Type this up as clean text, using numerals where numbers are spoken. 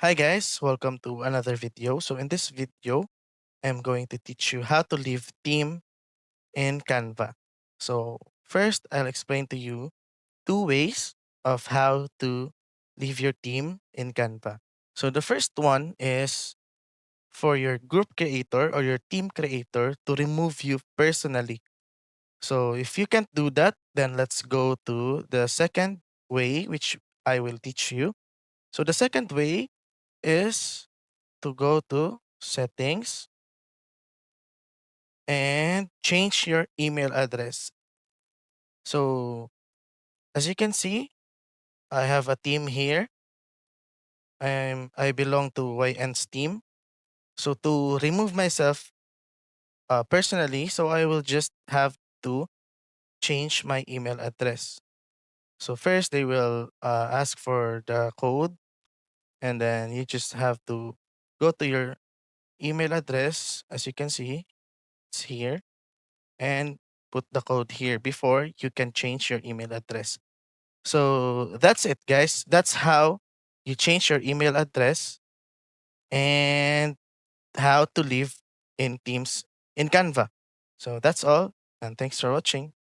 Hi guys, welcome to another video. So in this video, I'm going to teach you how to leave theme in Canva. So first, I'll explain to you two ways of how to leave your theme in Canva. So the first one is for your group creator or your team creator to remove you personally. So if you can't do that, then let's go to the second way, which I will teach you. So the second way is to go to settings and change your email address. So as you can see, I have a team here. I belong to YN's team. So to remove myself personally, so I will just have to change my email address. So first they will ask for the code, and then you just have to go to your email address. As you can see, it's here, and put the code here before you can change your email address. So that's it, guys. That's how you change your email address and how to live in Teams in Canva. So that's all, and thanks for watching.